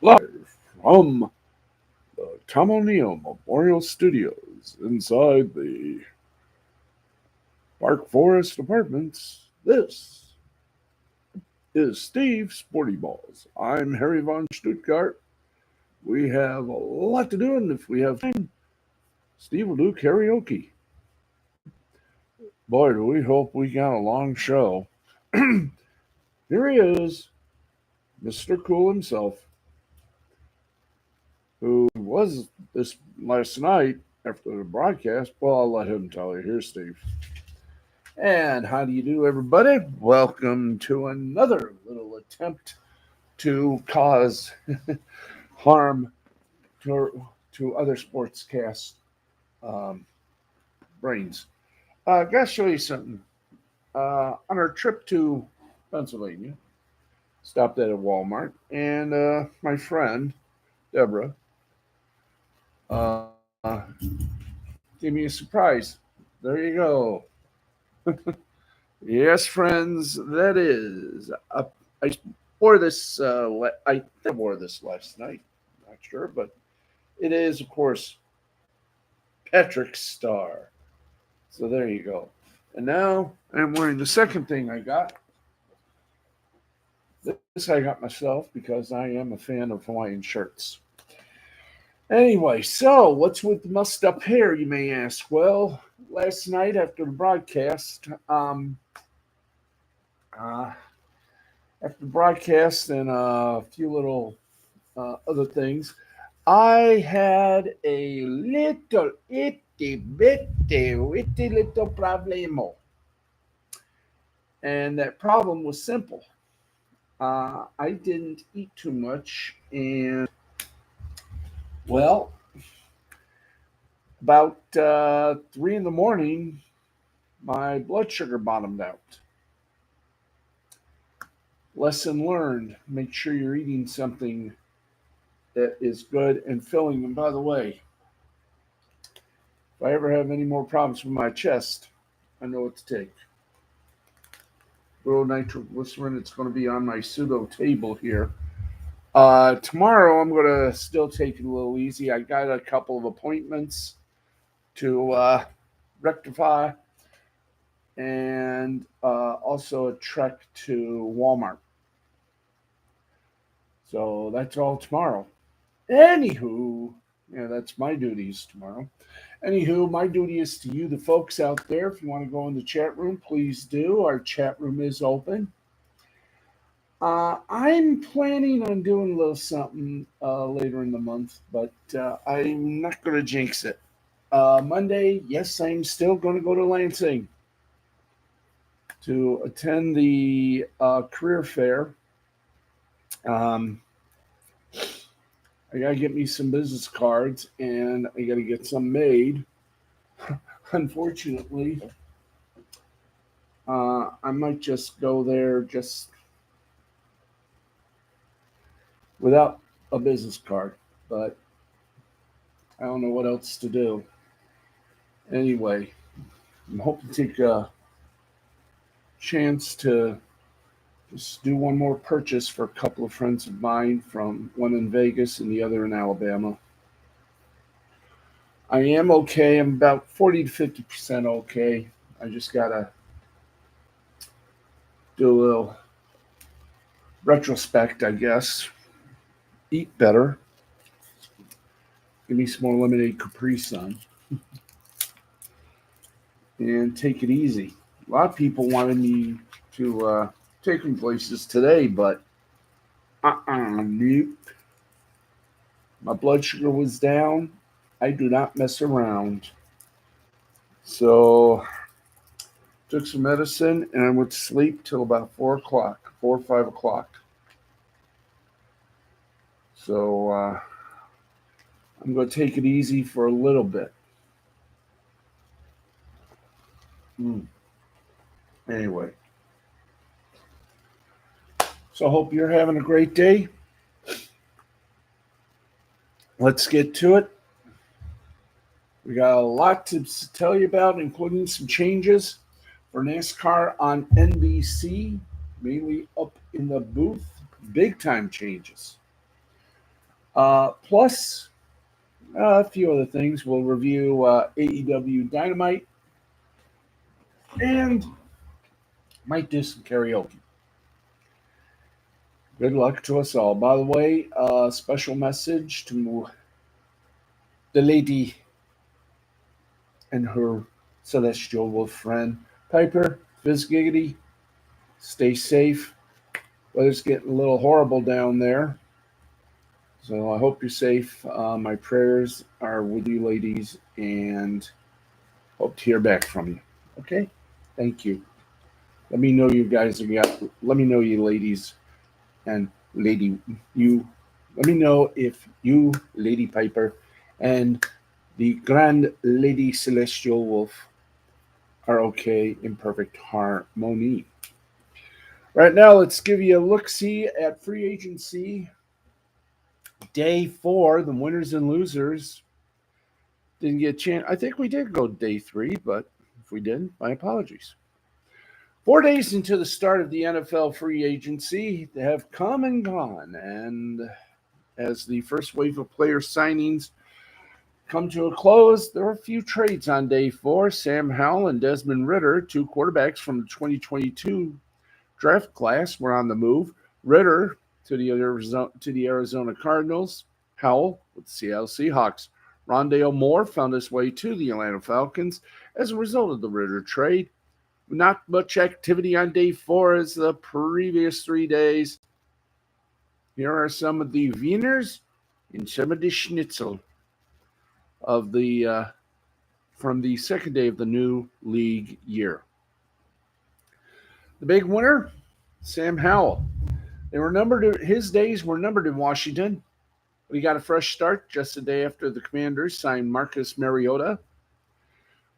live from the Tom O'Neill Memorial Studios inside the Park Forest Apartments. This is Steve Sporty Balls. I'm Harry von Stuttgart. We have a lot to do, and if we have time, Steve will do karaoke. Boy, do we hope we got a long show. Here he is, Mr. Cool himself, who was this last night after the broadcast. Well, I'll let him tell you. Here's Steve. And how do you do, everybody? Welcome to another little attempt to cause harm to other sportscast brains. Gotta show you something. On our trip to Pennsylvania, stopped at a Walmart, and my friend Deborah uh, gave me a surprise. There you go. Yes, friends, that is. I wore this. I wore this last night. Not sure, but it is, of course, Patrick's star. So there you go. And now I'm wearing the second thing I got. This I got myself because I am a fan of Hawaiian shirts. Anyway, so what's with the mussed up hair, you may ask? Well, last night after the broadcast, and a few little other things, I had a little itty little problemo. And that problem was simple. I didn't eat too much, and well, about 3 in the morning, my blood sugar bottomed out. Lesson learned: make sure you're eating something that is good and filling. And by the way, if I ever have any more problems with my chest, I know what to take. Little nitroglycerin. It's going to be on my pseudo table here. Tomorrow, I'm going to still take it a little easy. I got a couple of appointments to rectify, and also a trek to Walmart. So that's all tomorrow. Anywho, yeah, that's my duties tomorrow. Anywho, my duty is to you, the folks out there. If you want to go in the chat room, please do. Our chat room is open. I'm planning on doing a little something later in the month, but I'm not going to jinx it. Monday, yes, I'm still going to go to Lansing to attend the career fair. I got to get me some business cards, and I got to get some made. Unfortunately, I might just go there just without a business card, but I don't know what else to do. Anyway, I'm hoping to take a chance to just do one more purchase for a couple of friends of mine, from one in Vegas and the other in Alabama. I am okay. I'm about 40 to 50% okay. I just got to do a little retrospect, I guess. Eat better. Give me some more lemonade Capri Sun. And take it easy. A lot of people wanted me to take them places today, but nope. My blood sugar was down. I do not mess around. So took some medicine, and I went to sleep till about 4 o'clock, 4 or 5 o'clock. So I'm going to take it easy for a little bit. Anyway. So I hope you're having a great day. Let's get to it. We got a lot to tell you about, including some changes for NASCAR on NBC, mainly up in the booth. Big time changes. Plus a few other things. We'll review AEW Dynamite and might do some karaoke. Good luck to us all. By the way, special message to the lady and her celestial wolf friend, Piper, Giggity. Stay safe. Weather's getting a little horrible down there. So I hope you're safe. My prayers are with you, ladies, and hope to hear back from you. Okay? Thank you. Let me know you guys let me know you ladies and lady you. Let me know if you, Lady Piper, and the Grand Lady Celestial Wolf are okay in perfect harmony. Right now, let's give you a look-see at free agency. Day 4, the winners and losers. Didn't get a chance. I think we did go day 3, but if we didn't, my apologies. 4 days into the start of the NFL free agency, they have come and gone. And as the first wave of player signings come to a close, there are a few trades on day 4. Sam Howell and Desmond Ridder, 2 quarterbacks from the 2022 draft class, were on the move. Ridder to the Arizona Cardinals, Howell with the Seattle Seahawks. Rondale Moore found his way to the Atlanta Falcons as a result of the Ridder trade. Not much activity on day 4 as the previous 3 days. Here are some of the wieners and some of the schnitzel of the from the second day of the new league year. The big winner, Sam Howell. His days were numbered in Washington, but he got a fresh start just a day after the Commanders signed Marcus Mariota.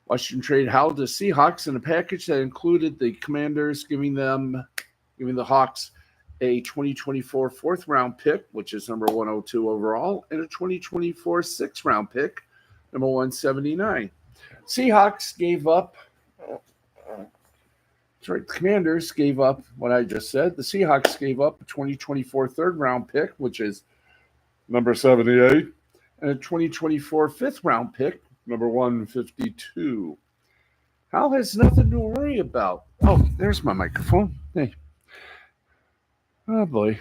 Washington traded Howell to Seahawks in a package that included the Commanders giving the Hawks a 2024 fourth-round pick, which is number 102 overall, and a 2024 sixth-round pick, number 179. Seahawks gave up. Sorry, the Commanders gave up what I just said. The Seahawks gave up a 2024 third-round pick, which is number 78, and a 2024 fifth-round pick, number 152. Hal has nothing to worry about. Oh, there's my microphone. Hey. Oh, boy.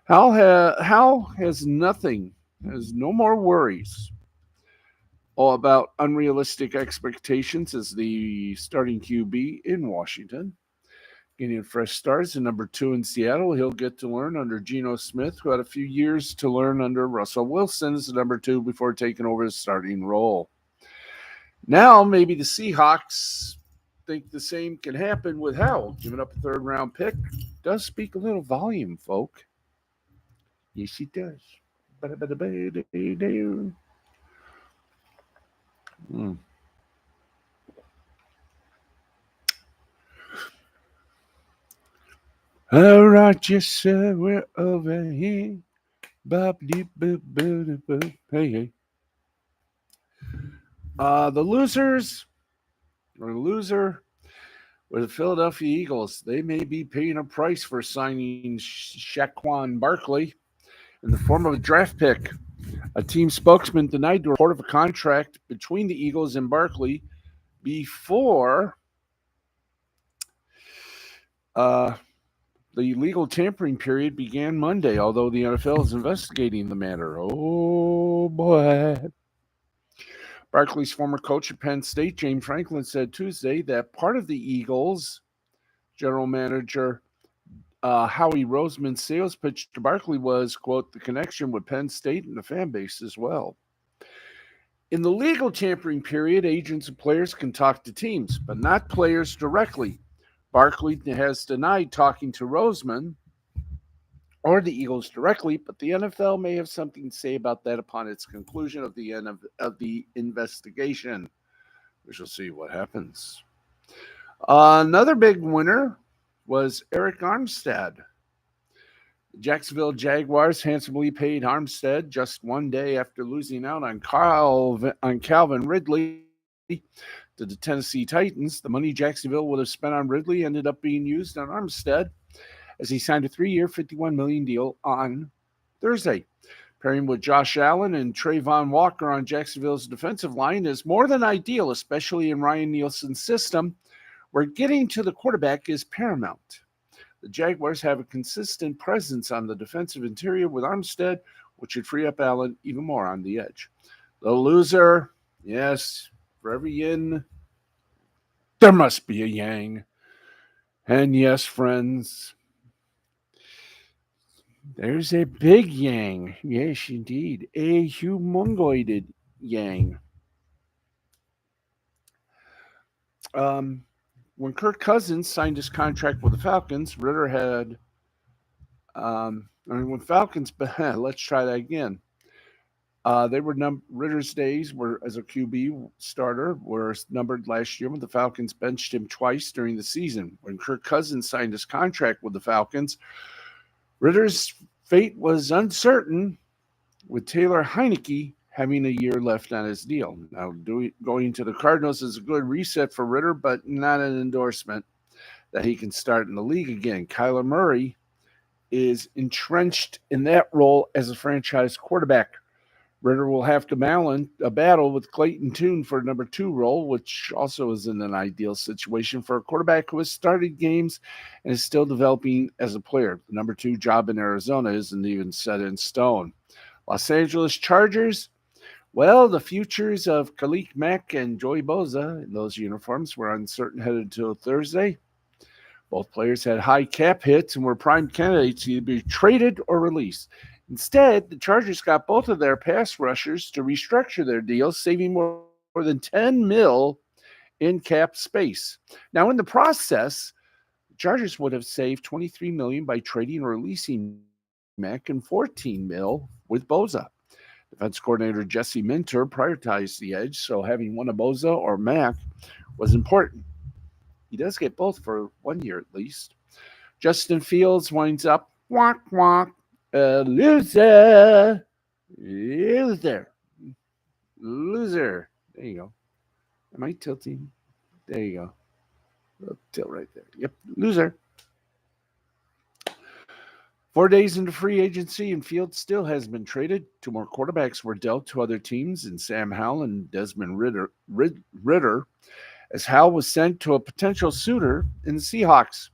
Hal has no more worries about unrealistic expectations as the starting QB in Washington. Getting fresh starts in number 2 in Seattle. He'll get to learn under Geno Smith, who had a few years to learn under Russell Wilson as the number 2 before taking over the starting role. Now, maybe the Seahawks think the same can happen with Howell. Giving up a third-round pick does speak a little volume, folk. Yes, it does. All right, yes, sir, we're over here. Hey. The loser were the Philadelphia Eagles. They may be paying a price for signing Saquon Barkley in the form of a draft pick. A team spokesman denied the report of a contract between the Eagles and Barkley before the legal tampering period began Monday, although the NFL is investigating the matter. Oh, boy. Barkley's former coach at Penn State, James Franklin, said Tuesday that part of the Eagles' general manager Howie Roseman's sales pitch to Barkley was, quote, the connection with Penn State and the fan base as well. In the legal tampering period, agents and players can talk to teams, but not players directly. Barkley has denied talking to Roseman or the Eagles directly, but the NFL may have something to say about that upon its conclusion of the end of the investigation. We shall see what happens. Another big winner was Eric Armstead. The Jacksonville Jaguars handsomely paid Armstead just 1 day after losing out on Calvin Ridley to the Tennessee Titans. The money Jacksonville would have spent on Ridley ended up being used on Armstead as he signed a 3-year, $51 million deal on Thursday. Pairing with Josh Allen and Trayvon Walker on Jacksonville's defensive line is more than ideal, especially in Ryan Nielsen's system, where getting to the quarterback is paramount. The Jaguars have a consistent presence on the defensive interior with Armstead, which should free up Allen even more on the edge. The loser, yes, for every yin, there must be a yang. And yes, friends, there's a big yang. Yes, indeed. A humongoided yang. When Kirk Cousins signed his contract with the Falcons, Ritter had, when Falcons, let's try that again. They were Ritter's days were as a QB starter were numbered last year when the Falcons benched him twice during the season. When Kirk Cousins signed his contract with the Falcons, Ritter's fate was uncertain, with Taylor Heineke having a year left on his deal. Now, going to the Cardinals is a good reset for Ritter, but not an endorsement that he can start in the league again. Kyler Murray is entrenched in that role as a franchise quarterback. Ritter will have to battle with Clayton Tune for number 2 role, which also isn't an ideal situation for a quarterback who has started games and is still developing as a player. The number 2 job in Arizona isn't even set in stone. Los Angeles Chargers, well, the futures of Khalil Mack and Joey Bosa in those uniforms were uncertain headed until Thursday. Both players had high cap hits and were prime candidates to either be traded or released. Instead, the Chargers got both of their pass rushers to restructure their deals, saving more than $10 million in cap space. Now, in the process, the Chargers would have saved $23 million by trading or releasing Mack and $14 million with Bosa. Defense coordinator Jesse Minter prioritized the edge, so having one of Bosa or Mack was important. He does get both for 1 year at least. Justin Fields winds up loser. There you go. Am I tilting? There you go. I'll tilt right there. Yep, loser. 4 days into free agency, and Fields still hasn't been traded. 2 more quarterbacks were dealt to other teams in Sam Howell and Desmond Ritter, as Howell was sent to a potential suitor in the Seahawks.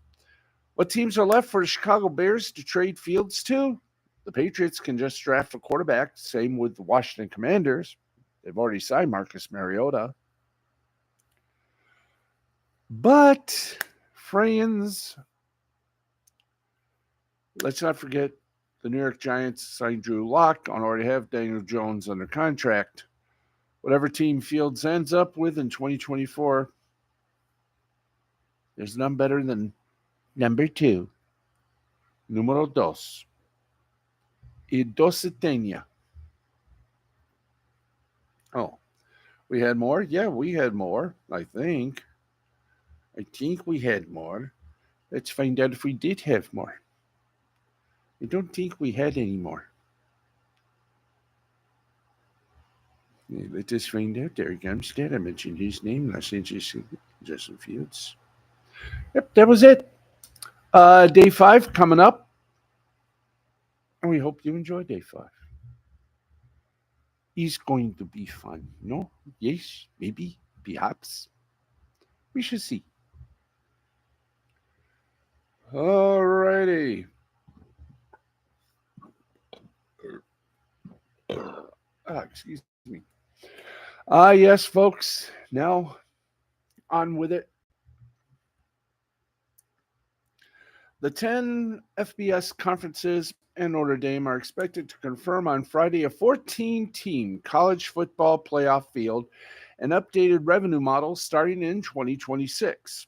What teams are left for the Chicago Bears to trade Fields to? The Patriots can just draft a quarterback. Same with the Washington Commanders. They've already signed Marcus Mariota. But, friends, let's not forget the New York Giants signed Drew Lock and already have Daniel Jones under contract. Whatever team Fields ends up with in 2024, there's none better than number 2, número 2. Y doce tenía. Oh, we had more? Yeah, we had more, I think. I think we had more. Let's find out if we did have more. I don't think we had any more. Yeah, let's just find out. There again. Instead, I mentioned his name. I said Justin Fields. Yep, that was it. Day 5 coming up. And we hope you enjoy day 5. It's going to be fun, no? Yes, maybe, perhaps. We shall see. All righty. Excuse me. Yes, folks. Now, on with it. The 10 FBS conferences and Notre Dame are expected to confirm on Friday a 14-team college football playoff field and updated revenue model starting in 2026.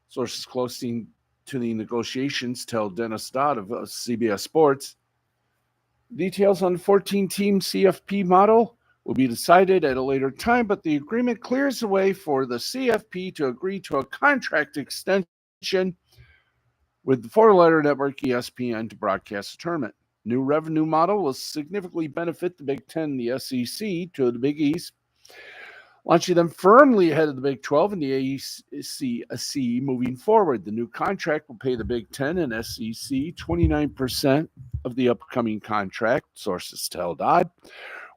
Sources close to the negotiations tell Dennis Dodd of CBS Sports. Details on the 14-team CFP model will be decided at a later time, but the agreement clears the way for the CFP to agree to a contract extension with the 4-letter network ESPN to broadcast the tournament. New revenue model will significantly benefit the Big Ten and the SEC to the Big East, launching them firmly ahead of the Big 12 and the ACC moving forward. The new contract will pay the Big Ten and SEC 29% of the upcoming contract, sources tell Dodd,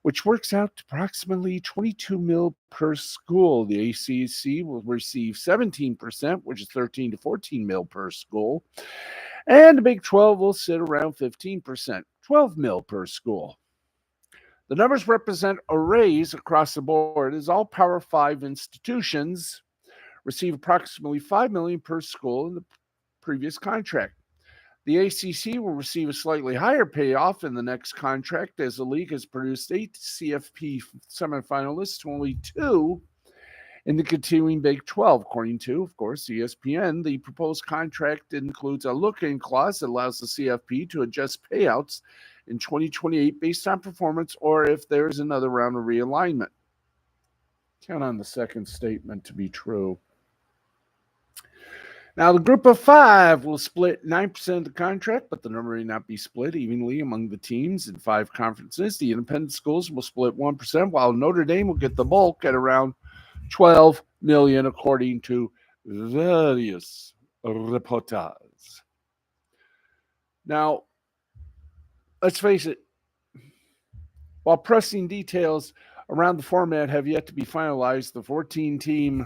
which works out to approximately $22 million per school. The ACC will receive 17%, which is $13 to $14 million per school, and the Big 12 will sit around 15%, $12 million per school. The numbers represent a raise across the board as all Power 5 institutions receive approximately $5 million per school in the previous contract. The ACC will receive a slightly higher payoff in the next contract as the league has produced 8 CFP semifinalists to only 2 in the continuing Big 12. According to, of course, ESPN, the proposed contract includes a look-in clause that allows the CFP to adjust payouts in 2028 based on performance or if there is another round of realignment. Count on the second statement to be true. Now, the group of 5 will split 9% of the contract, but the number may not be split evenly among the teams in 5 conferences. The independent schools will split 1%, while Notre Dame will get the bulk at around $12 million, according to various reporters. Now, let's face it, while pressing details around the format have yet to be finalized, the 14-team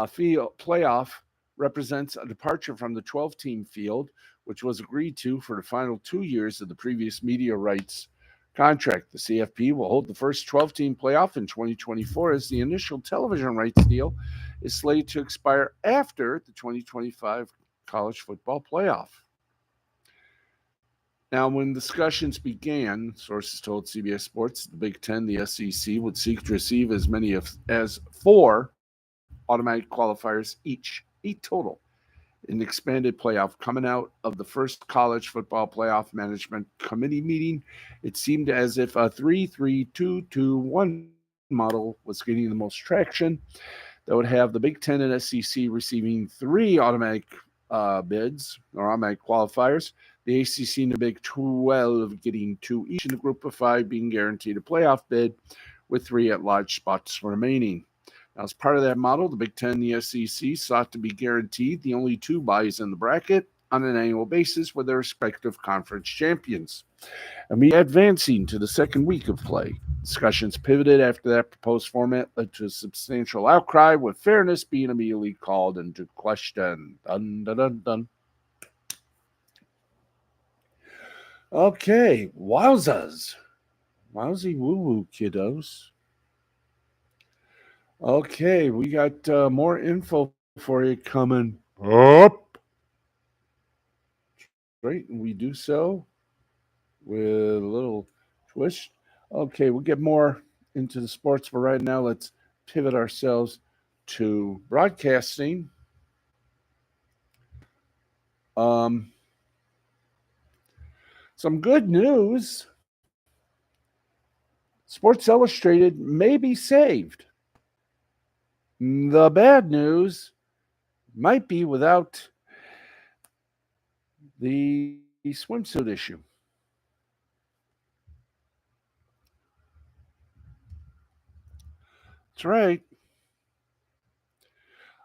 field playoff represents a departure from the 12-team field, which was agreed to for the final 2 years of the previous media rights contract. The CFP will hold the first 12-team playoff in 2024 as the initial television rights deal is slated to expire after the 2025 college football playoff. Now, when discussions began, sources told CBS Sports the Big Ten, the SEC, would seek to receive as many as 4 automatic qualifiers each, 8 total, in the expanded playoff. Coming out of the first college football playoff management committee meeting, it seemed as if a 3-3-2-2-1 model was getting the most traction. That would have the Big Ten and SEC receiving 3 automatic bids or automatic qualifiers, the ACC and the Big 12 getting 2 each, in the group of 5 being guaranteed a playoff bid with 3 at-large spots remaining. Now, as part of that model, the Big Ten and the SEC sought to be guaranteed the only 2 buys in the bracket on an annual basis with their respective conference champions. And we advancing to the second week of play. Discussions pivoted after that proposed format led to a substantial outcry, with fairness being immediately called into question. Dun, dun, dun, dun. Okay, wowzers. Wowzy woo-woo, kiddos. Okay, we got more info for you coming up. Great, and we do so with a little twist. Okay, we'll get more into the sports, but right now let's pivot ourselves to broadcasting. Some good news. Sports Illustrated may be saved. The bad news might be without the swimsuit issue. That's right.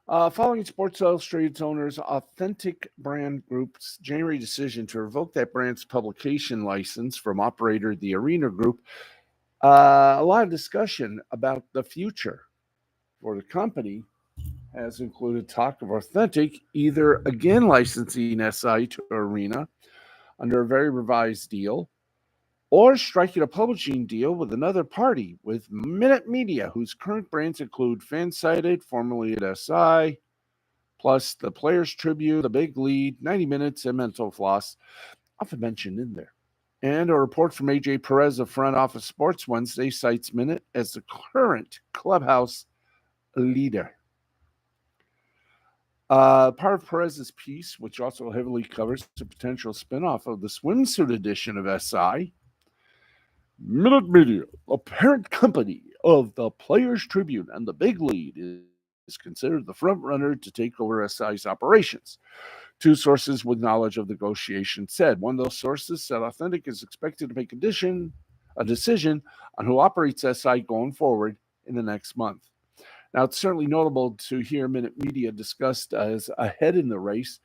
Following Sports Illustrated's owner's Authentic Brand Group's January decision to revoke that brand's publication license from operator The Arena Group, a lot of discussion about the future for the company has included talk of Authentic either again licensing SI to Arena under a very revised deal, or striking a publishing deal with another party, with Minute Media, whose current brands include Fansided, formerly at SI, plus the Players Tribune, The Big Lead, 90 Minutes, and Mental Floss, often mentioned in there. And a report from AJ Perez of Front Office Sports Wednesday cites Minute as the current clubhouse leader. Part of Perez's piece, which also heavily covers the potential spinoff of the swimsuit edition of SI, Minute Media, a parent company of the Players Tribune and the Big Lead, is considered the front runner to take over SI's operations. 2 sources with knowledge of the negotiation said. One of those sources said Authentic is expected to make a decision on who operates SI going forward in the next month. Now, it's certainly notable to hear Minute Media discussed as ahead in the race,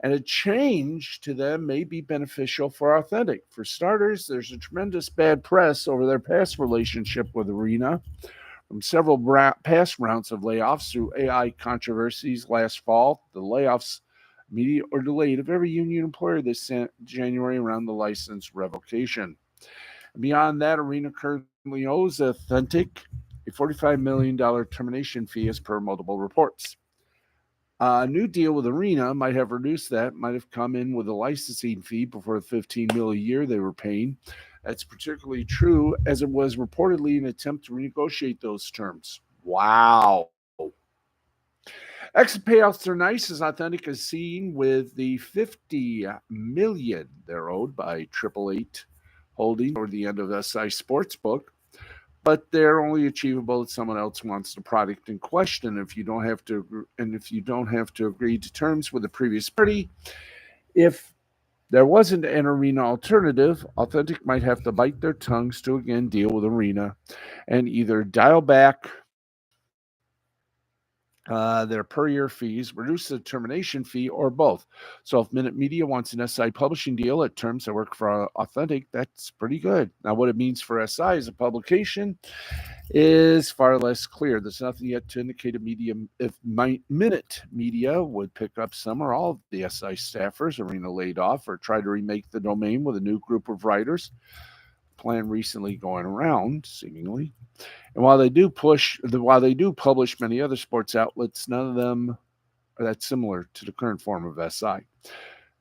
And a change to them may be beneficial for Authentic. For starters, there's a tremendous bad press over their past relationship with Arena, from several past rounds of layoffs through AI controversies last fall. The layoffs, immediate or delayed, of every union employer this January around the license revocation. Beyond that, Arena currently owes Authentic a $45 million termination fee as per multiple reports. A new deal with Arena might have reduced that, might have come in with a licensing fee before the $15 million a year they were paying. That's particularly true as it was reportedly an attempt to renegotiate those terms. Wow. Exit payouts are nice, as Authentic is seen with the $50 million they're owed by 888 Holding or the end of SI Sportsbook, but they're only achievable if someone else wants the product in question. If you don't have to agree to terms with the previous party, if there wasn't an Arena alternative, Authentic might have to bite their tongues to again deal with Arena and either dial back their per year fees, reduce the termination fee, or both. So if Minute Media wants an SI publishing deal at terms that work for Authentic, that's pretty good. Now, what it means for SI as a publication is far less clear. There's nothing yet to indicate if Minute Media would pick up some or all of the SI staffers Arena laid off or try to remake the domain with a new group of writers. Plan recently going around, seemingly. And while they do publish many other sports outlets, none of them are that similar to the current form of SI.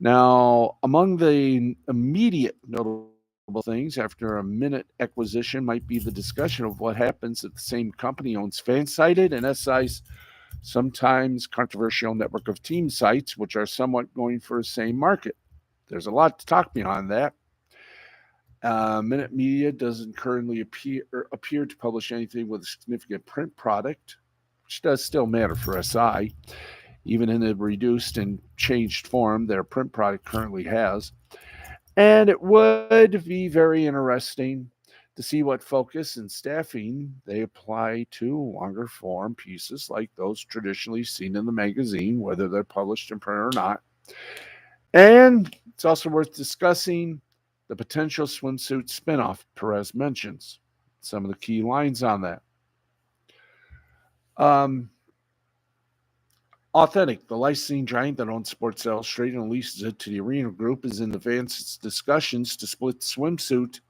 Now, among the immediate notable things after a Minute acquisition might be the discussion of what happens if the same company owns Fansided and SI's sometimes controversial network of team sites, which are somewhat going for the same market. There's a lot to talk beyond that. Minute Media doesn't currently appear to publish anything with a significant print product, which does still matter for SI, even in the reduced and changed form their print product currently has. And it would be very interesting to see what focus and staffing they apply to longer form pieces like those traditionally seen in the magazine, whether they're published in print or not. And it's also worth discussing the potential swimsuit spinoff Perez mentions. Some of the key lines on that. Authentic, the licensing giant that owns Sports Illustrated and leases it to the Arena Group, is in advanced discussions to split swimsuit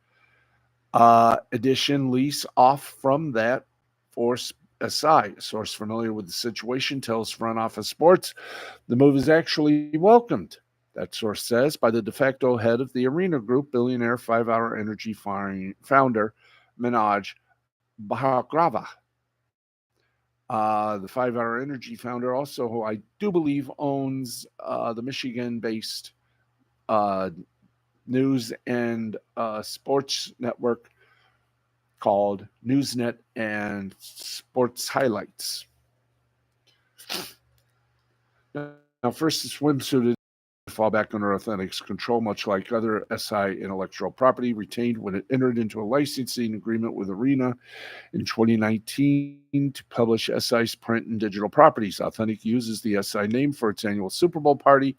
edition lease off from that for SI. A source familiar with the situation tells Front Office Sports the move is actually welcomed. That source says, by the de facto head of the Arena Group, billionaire 5 Hour Energy founder Manoj Bhargava. The 5 Hour Energy founder also, who I do believe owns the Michigan-based news and sports network called Newsnet and Sports Highlights. Now, first, the swimsuit fall back under Authentic's control, much like other SI intellectual property retained when it entered into a licensing agreement with Arena in 2019 to publish SI's print and digital properties. Authentic uses the SI name for its annual Super Bowl party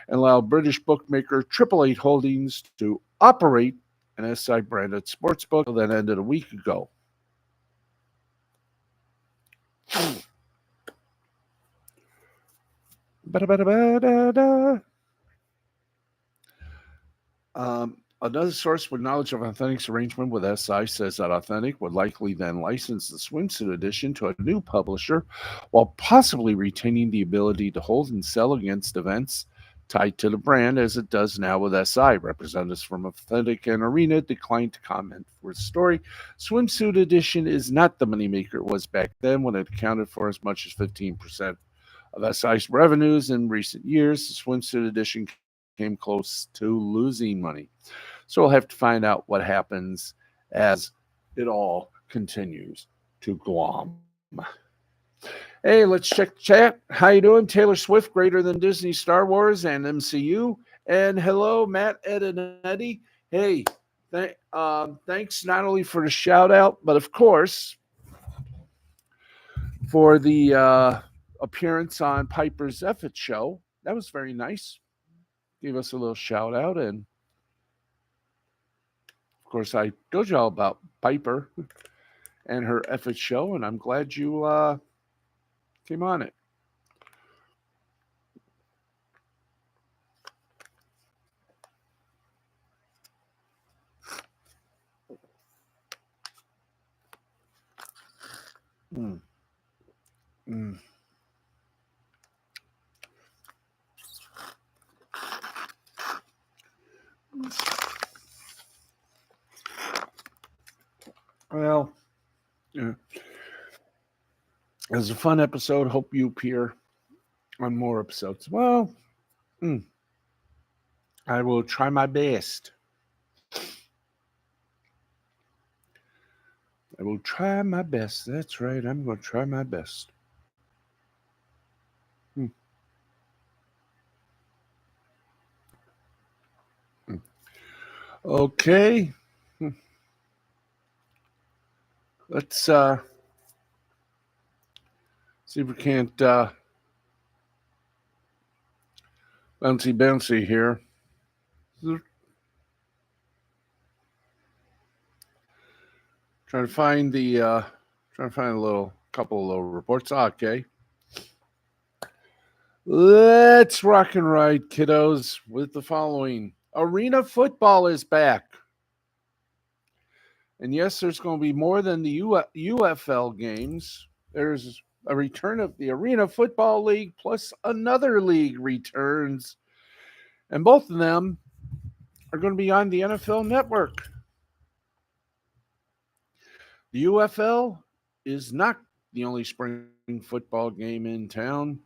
and allowed British bookmaker 888 Holdings to operate an SI branded sportsbook that ended a week ago. Another source with knowledge of Authentic's arrangement with SI says that Authentic would likely then license the swimsuit edition to a new publisher while possibly retaining the ability to hold and sell against events tied to the brand as it does now with SI. Representatives from Authentic and Arena declined to comment for the story. Swimsuit edition is not the moneymaker it was back then when it accounted for as much as 15% of SI's revenues in recent years. The swimsuit edition came close to losing money. So we'll have to find out what happens as it all continues to glom. Hey, let's check the chat. How you doing? Taylor Swift, greater than Disney, Star Wars, and MCU. And hello, Matt, Ed, and Eddie. Hey, thanks not only for the shout out, but of course for the appearance on Piper's Effort show. That was very nice. gave us a little shout out. And of course, I told you all about Piper and her F show, and I'm glad you came on it. Mm. Mm. Well, yeah. It was a fun episode. Hope you appear on more episodes. Well, I will try my best. I will try my best. That's right. I'm going to try my best. Okay. Let's see if we can't bouncy here. Trying to find a couple of little reports. Okay. Let's rock and ride, kiddos, with the following. Arena football is back. And yes, there's going to be more than the UFL games. There's a return of the Arena Football League, plus another league returns. And both of them are going to be on the NFL Network. The UFL is not the only spring football game in town.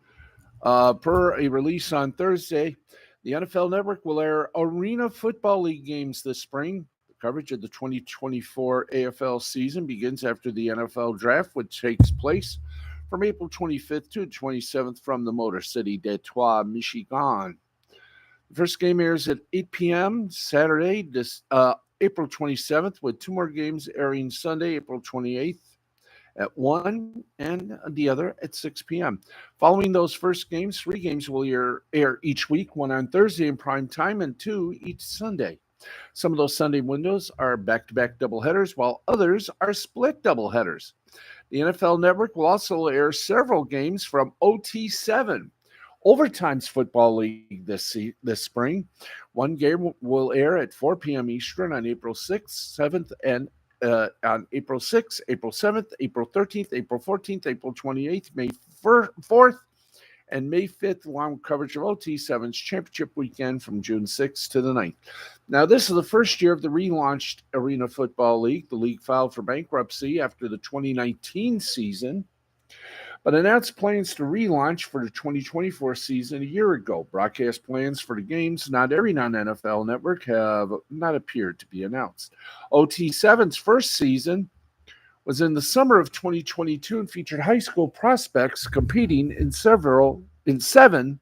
Per a release on Thursday, the NFL Network will air Arena Football League games this spring. The coverage of the 2024 AFL season begins after the NFL Draft, which takes place from April 25th to 27th from the Motor City, Detroit, Michigan. The first game airs at 8 p.m. Saturday, April 27th, with two more games airing Sunday, April 28th at 1 and the other at 6 p.m. Following those first games, 3 games will air each week, one on Thursday in prime time and 2 each Sunday. Some of those Sunday windows are back-to-back doubleheaders, while others are split doubleheaders. The NFL Network will also air several games from OT7, Overtime's Football League this spring. One game will air at 4 p.m. Eastern on April 6th, 7th, and on April 6th, April 7th, April 13th, April 14th, April 28th, May 4th, and May 5th, along with coverage of OT7's championship weekend from June 6th to the 9th. Now, this is the first year of the relaunched Arena Football League. The league filed for bankruptcy after the 2019 season, but announced plans to relaunch for the 2024 season a year ago. Broadcast plans for the games not airing on NFL Network have not appeared to be announced. OT7's first season was in the summer of 2022 and featured high school prospects competing in 7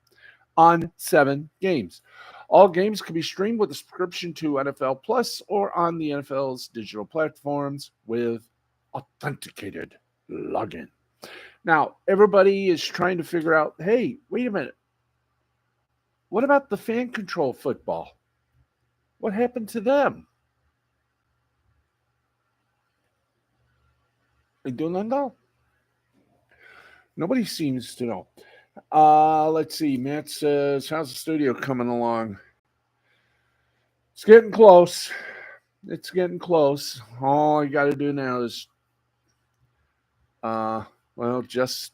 games. All games can be streamed with a subscription to NFL Plus or on the NFL's digital platforms with authenticated login. Now, everybody is trying to figure out, hey, wait a minute. What about the fan control football? What happened to them? They do not know. Nobody seems to know. Let's see. Matt says, how's the studio coming along? It's getting close. It's getting close. All I got to do now is just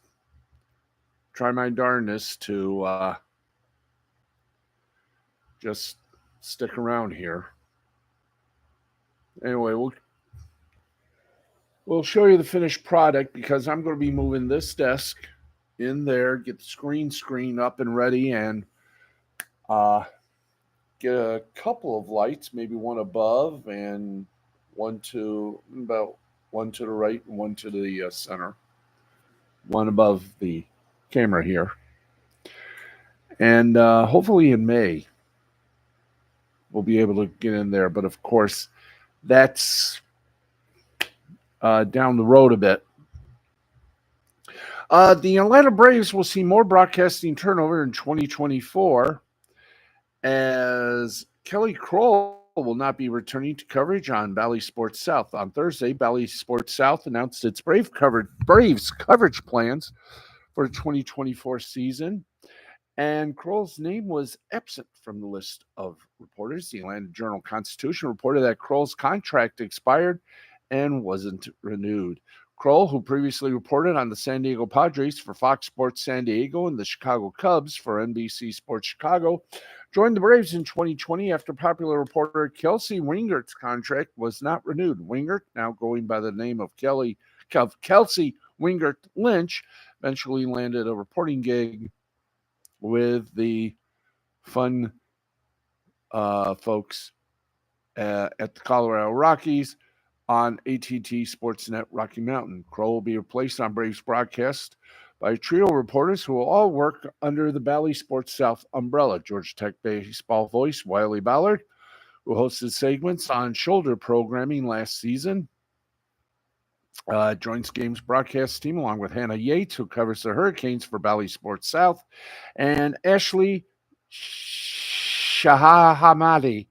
try my darndest to just stick around here. Anyway, we'll show you the finished product because I'm going to be moving this desk in there, get the screen up and ready, and get a couple of lights, maybe one above and one to the right and one to the center. One above the camera here. And hopefully in May, we'll be able to get in there. But of course, that's down the road a bit. The Atlanta Braves will see more broadcasting turnover in 2024 as Kelly Kroll will not be returning to coverage on Bally Sports South. On Thursday, Bally Sports South announced its Braves coverage plans for the 2024 season, and Kroll's name was absent from the list of reporters. The Atlanta Journal-Constitution reported that Kroll's contract expired and wasn't renewed. Kroll, who previously reported on the San Diego Padres for Fox Sports San Diego and the Chicago Cubs for NBC Sports Chicago, joined the Braves in 2020 after popular reporter Kelsey Wingert's contract was not renewed. Wingert, now going by the name of Kelsey Wingert Lynch, eventually landed a reporting gig with the fun folks at the Colorado Rockies on AT&T Sportsnet Rocky Mountain. Kroll will be replaced on Braves broadcast by a trio of reporters who will all work under the Bally Sports South umbrella. Georgia Tech baseball voice Wiley Ballard, who hosted segments on shoulder programming last season, joins Games broadcast team along with Hannah Yates, who covers the Hurricanes for Bally Sports South, and Ashley Shahamadi,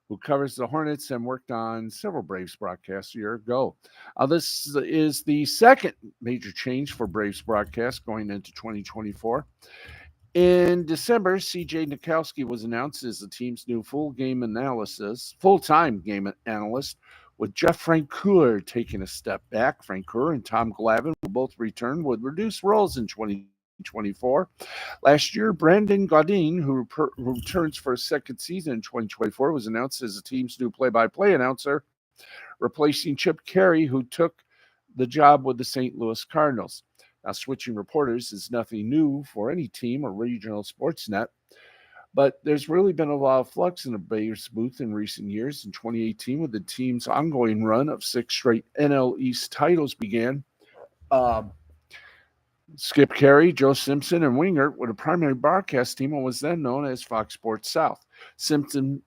who covers the Hornets and worked on several Braves broadcasts a year ago. This is the second major change for Braves broadcast going into 2024. In December, CJ Nikowski was announced as the team's new full-time game analyst, with Jeff Francoeur taking a step back. Francoeur and Tom Glavine will both return with reduced roles in 2024. Last year, Brandon Gaudin, who returns for a second season in 2024, was announced as the team's new play-by-play announcer, replacing Chip Carey, who took the job with the St. Louis Cardinals. Now, switching reporters is nothing new for any team or regional sports net, but there's really been a lot of flux in the Braves booth in recent years. In 2018, with the team's ongoing run of 6 straight NL East titles began, Skip Carey, Joe Simpson, and Wingert were the primary broadcast team and was then known as Fox Sports South. Simpson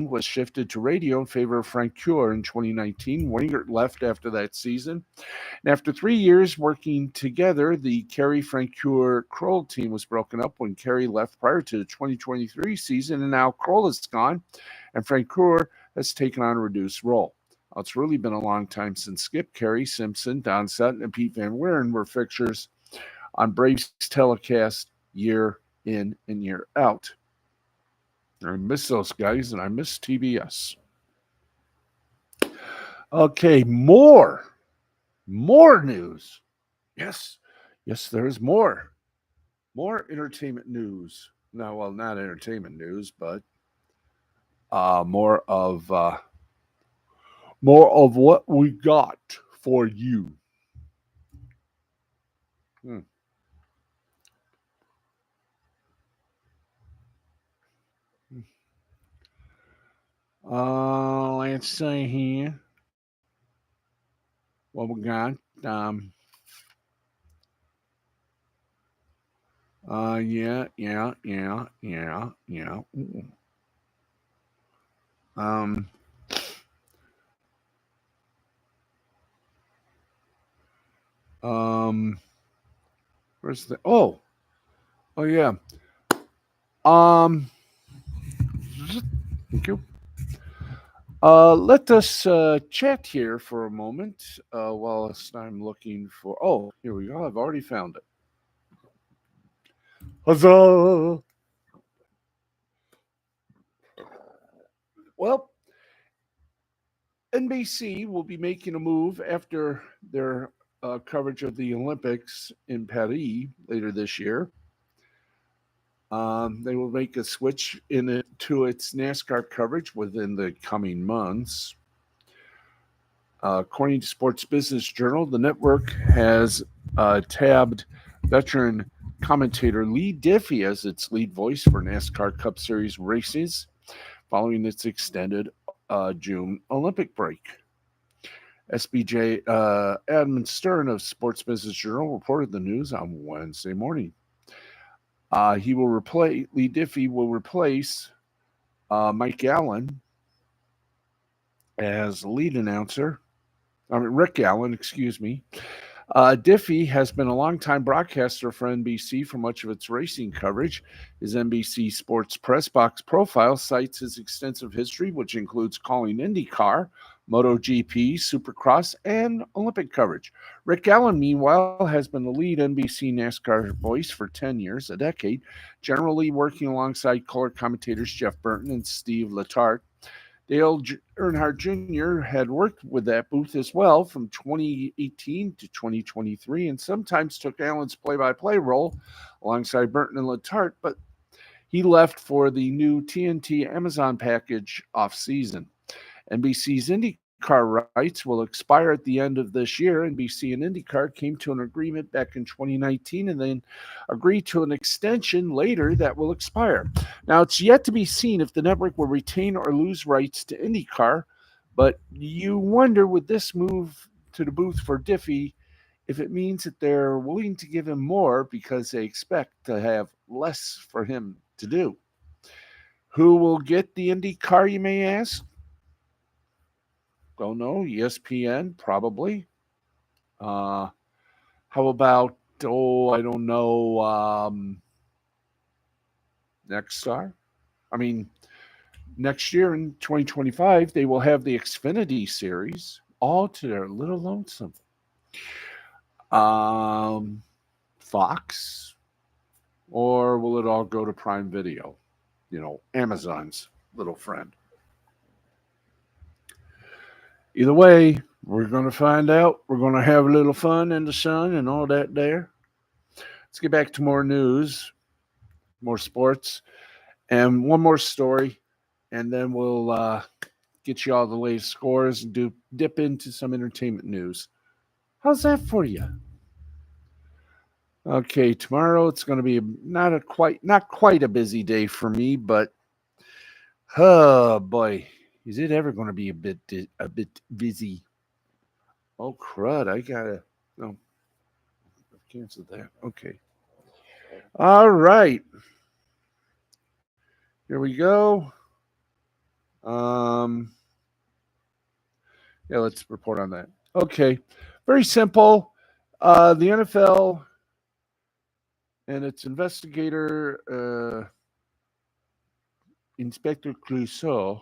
was shifted to radio in favor of Francoeur in 2019. Wingert left after that season. And after 3 years working together, the Carey-Francoeur-Kroll team was broken up when Carey left prior to the 2023 season, and now Kroll is gone, and Francoeur has taken on a reduced role. It's really been a long time since Skip Carey, Simpson, Don Sutton, and Pete Van Wieren were fixtures on Braves telecast year in and year out. I miss those guys, and I miss TBS. Okay, more news. Yes, there is more entertainment news. No, well, not entertainment news, but more of what we got for you. Let's see here. What we got? Yeah. Where's the? Oh, yeah. Thank you. Let us chat here for a moment whilst I'm looking for. Oh, here we go. I've already found it. Huzzah! Well, NBC will be making a move after their coverage of the Olympics in Paris later this year. They will make a switch to its NASCAR coverage within the coming months. According to Sports Business Journal, the network has tabbed veteran commentator Lee Diffie as its lead voice for NASCAR Cup Series races following its extended June Olympic break. SBJ Edmund Stern of Sports Business Journal reported the news on Wednesday morning. Lee Diffie will replace Mike Allen as lead announcer. Rick Allen, excuse me. Diffie has been a longtime broadcaster for NBC for much of its racing coverage. His NBC Sports Press Box profile cites his extensive history, which includes calling IndyCar, MotoGP, Supercross, and Olympic coverage. Rick Allen, meanwhile, has been the lead NBC NASCAR voice for 10 years, a decade, generally working alongside color commentators Jeff Burton and Steve Letarte. Dale Earnhardt Jr. had worked with that booth as well from 2018 to 2023 and sometimes took Allen's play-by-play role alongside Burton and Letarte, but he left for the new TNT Amazon package off-season. NBC's IndyCar rights will expire at the end of this year. NBC and IndyCar came to an agreement back in 2019 and then agreed to an extension later that will expire. Now, it's yet to be seen if the network will retain or lose rights to IndyCar, but you wonder with this move to the booth for Diffie if it means that they're willing to give him more because they expect to have less for him to do. Who will get the IndyCar, you may ask? Don't know. ESPN, probably. How about, I don't know, Nexstar? I mean, next year in 2025, they will have the Xfinity series all to their little lonesome. Fox? Or will it all go to Prime Video? Amazon's little friend. Either way, we're going to find out. We're going to have a little fun in the sun and all that there. Let's get back to more news, more sports, and one more story, and then we'll get you all the latest scores and dip into some entertainment news. How's that for you? Okay, tomorrow it's going to be not quite a busy day for me, but oh boy, is it ever going to be a bit busy? Oh crud! I've canceled that. Okay. All right. Here we go. Let's report on that. Okay. Very simple. The NFL and its investigator, Inspector Clouseau,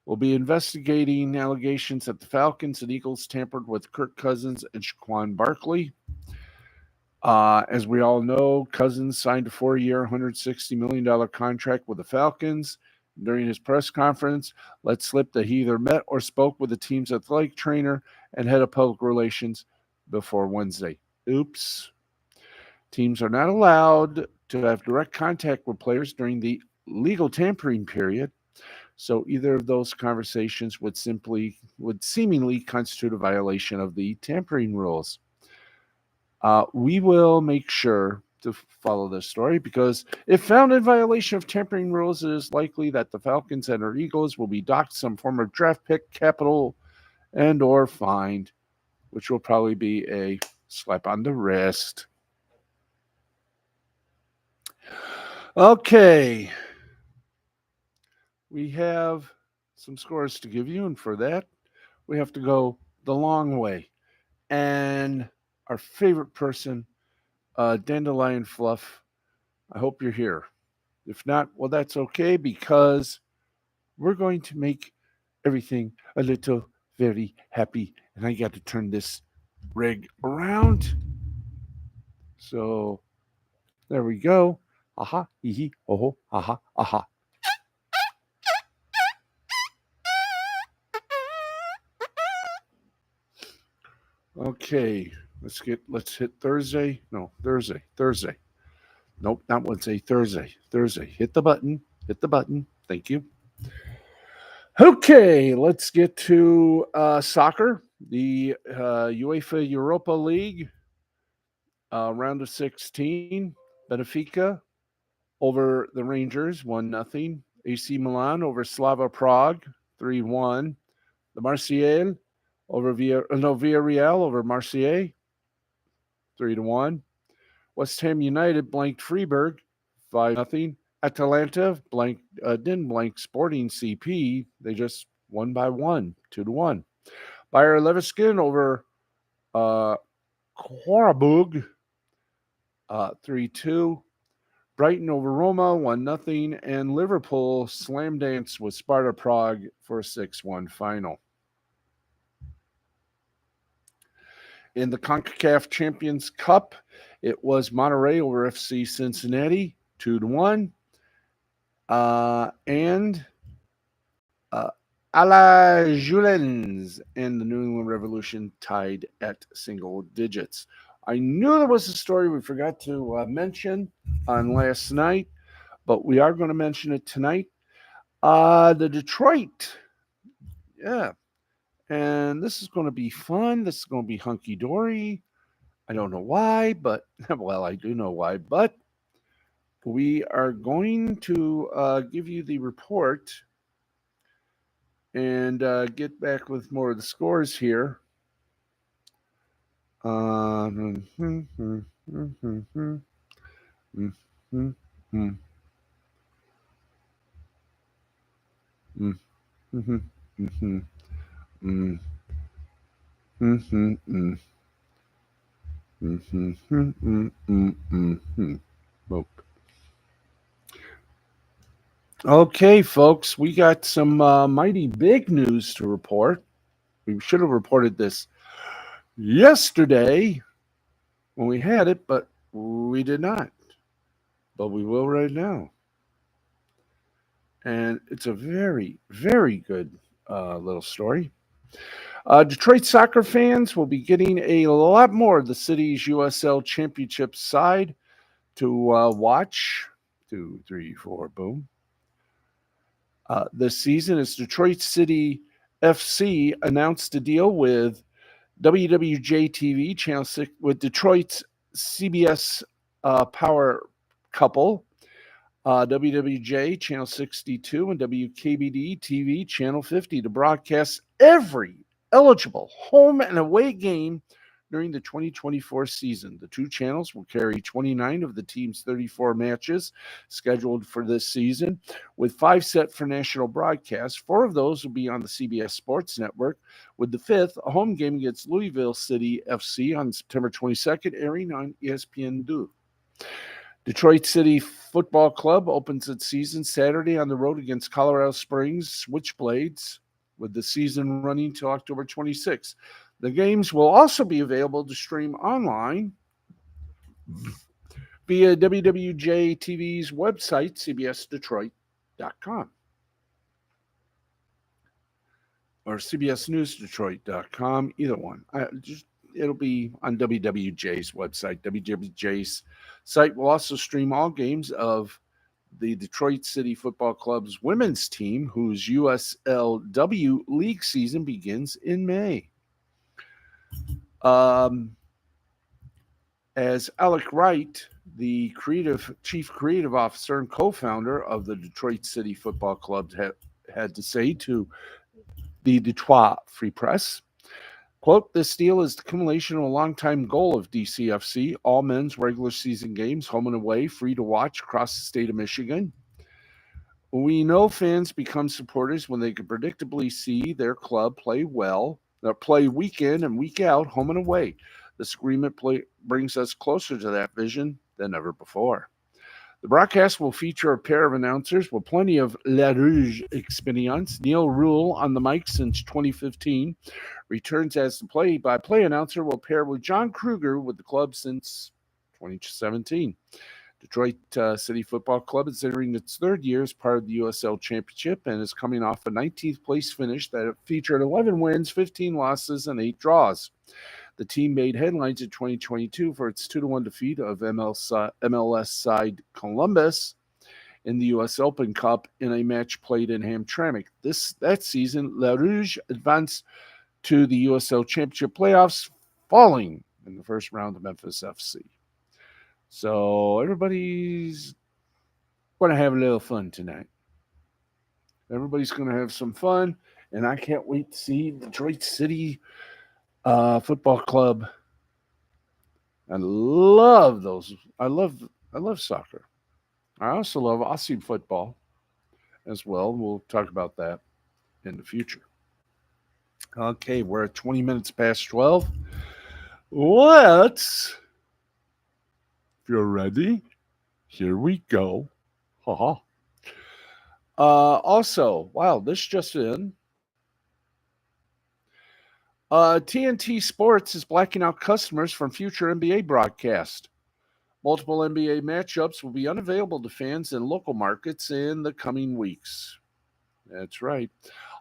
will be investigating allegations that the Falcons and Eagles tampered with Kirk Cousins and Saquon Barkley. As we all know, Cousins signed a 4-year, $160 million contract with the Falcons. During his press conference, let slip that he either met or spoke with the team's athletic trainer and head of public relations before Wednesday. Oops. Teams are not allowed to have direct contact with players during the legal tampering period, so either of those conversations would seemingly constitute a violation of the tampering rules. We will make sure to follow this story because if found in violation of tampering rules, it is likely that the Falcons and their Eagles will be docked some form of draft pick, capital, and or fined, which will probably be a slap on the wrist. Okay. We have some scores to give you, and for that, we have to go the long way. And our favorite person, Dandelion Fluff, I hope you're here. If not, well, that's okay because we're going to make everything a little very happy. And I got to turn this rig around. So there we go. Aha, hee hee, oh, aha, aha. Okay, let's hit Thursday. No, Thursday. Nope, not Wednesday, Thursday. Hit the button. Thank you. Okay, let's get to soccer. The UEFA Europa League, round of 16. Benfica over the Rangers, 1-0. AC Milan over Slava Prague, 3-1. The Marseille over Villarreal over Marseille, 3-1. West Ham United blanked Freiburg, 5-0. Atalanta didn't blank Sporting CP. They just won by 2-1. Bayer Leverkusen over Quarabug 3-2. Brighton over Roma 1-0. And Liverpool slam dance with Sparta Prague for a 6-1 final. In the CONCACAF Champions Cup, it was Monterrey over FC Cincinnati 2-1. And Alajuelense and the New England Revolution tied at single digits. I knew there was a story we forgot to mention on last night, but we are going to mention it tonight. The Detroit, yeah. And this is going to be fun. This is going to be hunky-dory. I don't know why, but, well, I do know why, but we are going to give you the report and get back with more of the scores here. Okay, folks, we got some mighty big news to report. We should have reported this yesterday when we had it, but we did not. But we will right now. And it's a very, very good little story. Detroit soccer fans will be getting a lot more of the city's USL Championship side to watch. 2, 3, 4, boom. This season, as Detroit City FC announced a deal with WWJ TV Channel 6 with Detroit's CBS power couple, WWJ Channel 62 and WKBD TV Channel 50 to broadcast every eligible home and away game during the 2024 season. The two channels will carry 29 of the team's 34 matches scheduled for this season, with 5 set for national broadcasts. 4 of those will be on the CBS Sports Network, with the 5th, a home game against Louisville City FC on September 22nd, airing on ESPN2. Detroit City Football Club opens its season Saturday on the road against Colorado Springs Switchblades, with the season running till October 26th. The games will also be available to stream online via WWJ TV's website, cbsdetroit.com. Or cbsnewsdetroit.com, either one. It'll be on WWJ's website. WWJ's site will also stream all games of the Detroit City Football Club's women's team, whose USLW league season begins in May. As Alec Wright, the chief creative officer and co-founder of the Detroit City Football Club, had to say to the Detroit Free Press, quote, "This deal is the accumulation of a long-time goal of DCFC, all men's regular season games, home and away, free to watch across the state of Michigan. We know fans become supporters when they can predictably see their club play well, play week in and week out, home and away. This agreement brings us closer to that vision than ever before." The broadcast will feature a pair of announcers with plenty of La Rouge experience. Neil Rule on the mic since 2015. Returns as the play-by-play announcer, will pair with John Kruger with the club since 2017. Detroit City Football Club is entering its 3rd year as part of the USL Championship and is coming off a 19th place finish that featured 11 wins, 15 losses, and 8 draws. The team made headlines in 2022 for its 2-1 defeat of MLS side Columbus in the U.S. Open Cup in a match played in Hamtramck. That season, La Rouge advanced to the USL Championship playoffs, falling in the first round to Memphis FC. So everybody's going to have a little fun tonight. Everybody's going to have some fun, and I can't wait to see Detroit City Football Club. I love those. I love soccer. I also love Aussie football as well. We'll talk about that in the future. Okay, we're at 20 minutes past 12. Let's, if you're ready, here we go. Haha. Also, wow, this just in. TNT Sports is blacking out customers from future NBA broadcast. Multiple NBA matchups will be unavailable to fans in local markets in the coming weeks. That's right.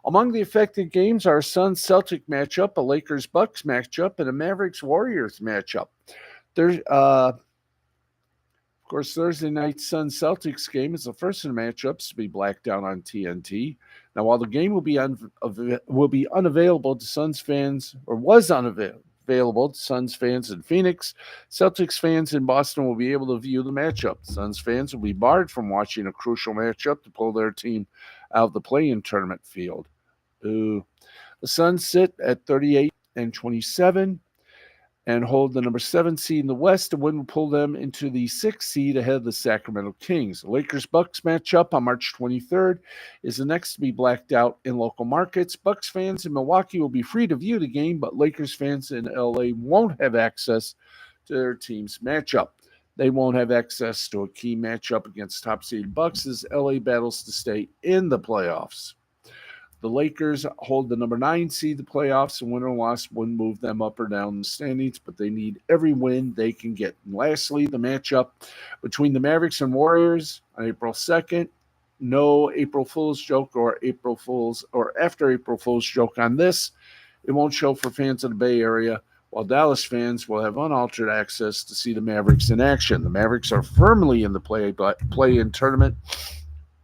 Among the affected games are a Suns Celtic matchup, a Lakers Bucks matchup, and a Mavericks Warriors matchup. There's Of course, Thursday night Suns Celtics game is the first of the matchups to be blacked out on TNT. Now, while the game will be unavailable to Suns fans, or was unavailable to Suns fans in Phoenix, Celtics fans in Boston will be able to view the matchup. Suns fans will be barred from watching a crucial matchup to pull their team out of the play-in tournament field. Ooh. The Suns sit at 38 and 27. And hold the number 7 seed in the West, and win will pull them into the 6th seed ahead of the Sacramento Kings. The Lakers-Bucks matchup on March 23rd is the next to be blacked out in local markets. Bucks fans in Milwaukee will be free to view the game, but Lakers fans in LA won't have access to their team's matchup. They won't have access to a key matchup against top-seeded Bucks as LA battles to stay in the playoffs. The Lakers hold the number 9 seed the playoffs, and win or loss wouldn't move them up or down the standings, but they need every win they can get. And lastly, the matchup between the Mavericks and Warriors on April 2nd. No April Fool's joke or after April Fool's joke on this. It won't show for fans of the Bay Area, while Dallas fans will have unaltered access to see the Mavericks in action. The Mavericks are firmly in the play-in tournament,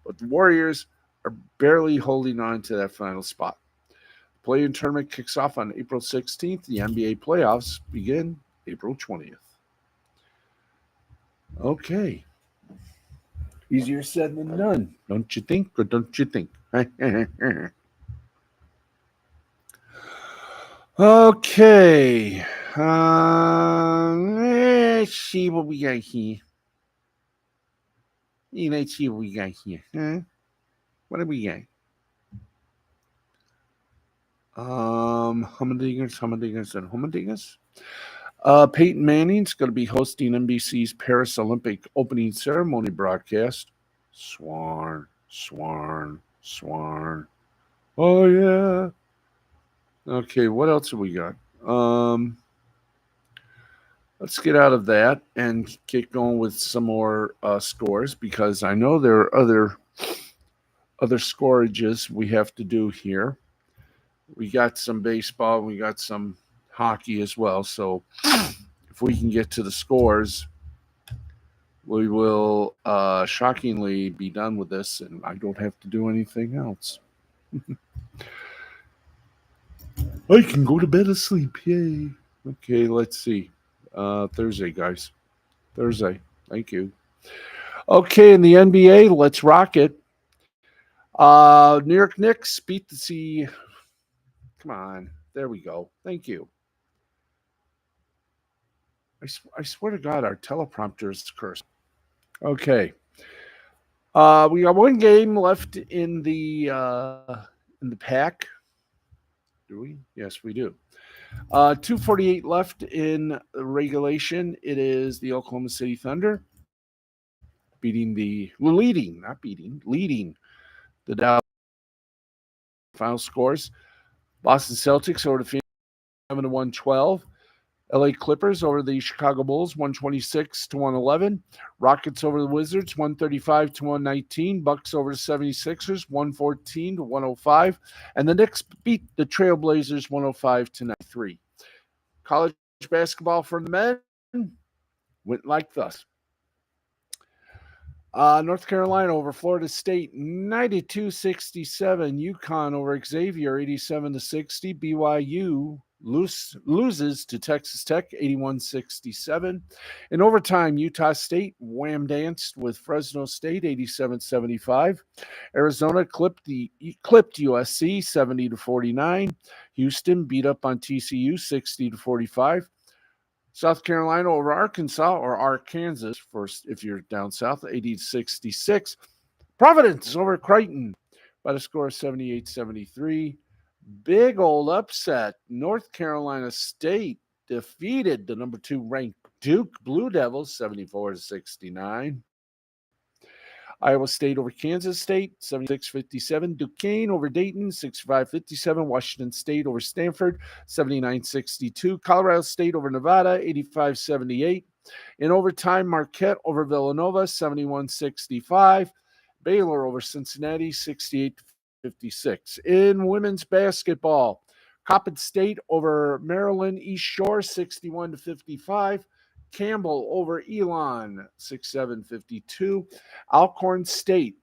but the Warriors are barely holding on to that final spot. The play-in tournament kicks off on April 16th. The NBA playoffs begin April 20th. Okay. Easier said than done, don't you think, or don't you think? Okay. Let's see what we got here. Let's see what we got here. Huh? What do we got? Humdingers. Peyton Manning's going to be hosting NBC's Paris Olympic opening ceremony broadcast. Swarn. Oh, yeah. Okay, what else have we got? Let's get out of that and get going with some more scores, because I know there are other scorages we have to do here. We got some baseball, we got some hockey as well. So if we can get to the scores, we will shockingly be done with this, and I don't have to do anything else. I can go to bed asleep. Yay. Okay, let's see. Thursday, guys. Thursday. Thank you. Okay, in the NBA, let's rock it. New York Knicks beat the Sea. Come on. There we go. Thank you. I swear to God, our teleprompter is cursed. Okay. We got one game left in the pack. Do we? Yes, we do. 2:48 left in regulation. It is the Oklahoma City Thunder leading the Dallas. Final scores: Boston Celtics over the Phoenix 7-112. LA Clippers over the Chicago Bulls 126-111. Rockets over the Wizards 135-119. Bucks over the 76ers 114-105. And the Knicks beat the Trailblazers 105-93. College basketball for the men went like thus. North Carolina over Florida State 92-67. UConn over Xavier 87-60. BYU loses to Texas Tech 81-67. In overtime, Utah State wham danced with Fresno State 87-75. Arizona clipped USC 70-49. Houston beat up on TCU 60-45. South Carolina over Arkansas, or Arkansas, if you're down south, 80-66. Providence over Creighton by the score of 78-73. Big old upset. North Carolina State defeated the number 2 ranked Duke Blue Devils 74-69. Iowa State over Kansas State 76-57. Duquesne over Dayton 65-57. Washington State over Stanford 79-62. Colorado State over Nevada 85-78. In overtime, Marquette over Villanova 71-65. Baylor over Cincinnati 68-56. In women's basketball, Coppin State over Maryland East Shore 61-55. Campbell over Elon 67-52. Alcorn State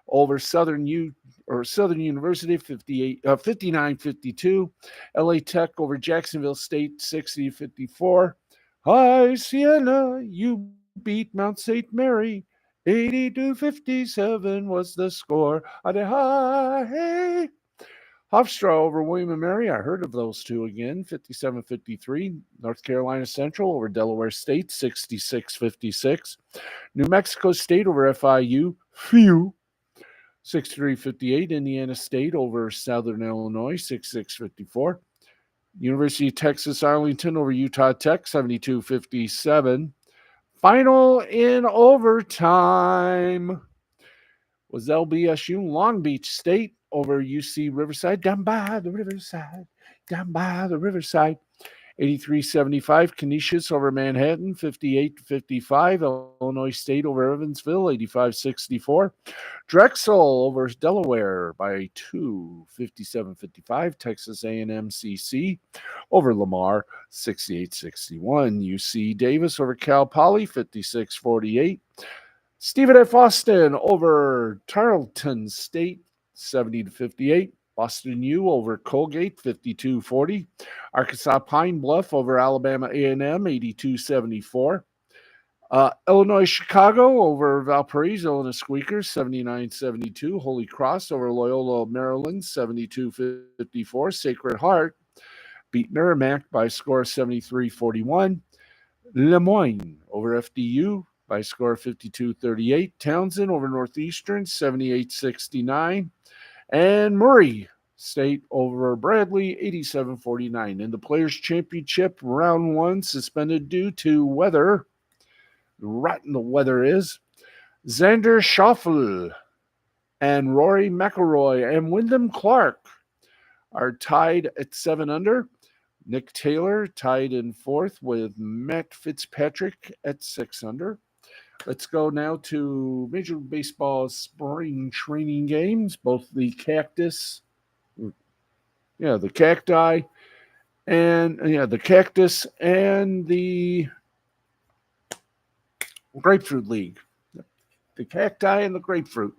over Southern University 59-52. LA Tech over Jacksonville State 60-54. High Sienna, you beat Mount St. Mary 80-57 was the score. High Hofstra over William & Mary. I heard of those two again. 57-53. North Carolina Central over Delaware State. 66-56. New Mexico State over FIU. 63-58. Indiana State over Southern Illinois. 66-54. University of Texas Arlington over Utah Tech. 72-57. Final in overtime was LBSU Long Beach State over UC Riverside, down by the riverside. 83-75. Canisius over Manhattan, 58-55. Illinois State over Evansville, 85-64. Drexel over Delaware by 2, 57-55. Texas A&M CC over Lamar, 68-61. UC Davis over Cal Poly, 56-48. Stephen F. Austin over Tarleton State, 70-58. Boston U over Colgate, 52-40. Arkansas Pine Bluff over Alabama A&M, 82-74. Illinois Chicago over Valparaiso and the Squeakers, 79-72. Holy Cross over Loyola Maryland, 72-54. Sacred Heart beat Merrimack by a score of 73-41. Le Moyne over FDU by a score of 52-38. Townsend over Northeastern, 78-69. And Murray State over Bradley, 87-49. In the Players' Championship, round 1 suspended due to weather. Rotten the weather is. Xander Schauffele and Rory McIlroy and Wyndham Clark are tied at 7 under. Nick Taylor tied in 4th with Matt Fitzpatrick at 6 under. Let's go now to Major League Baseball spring training games. Both the cactus, the cacti, and the cactus and the grapefruit league. The cacti and the grapefruit.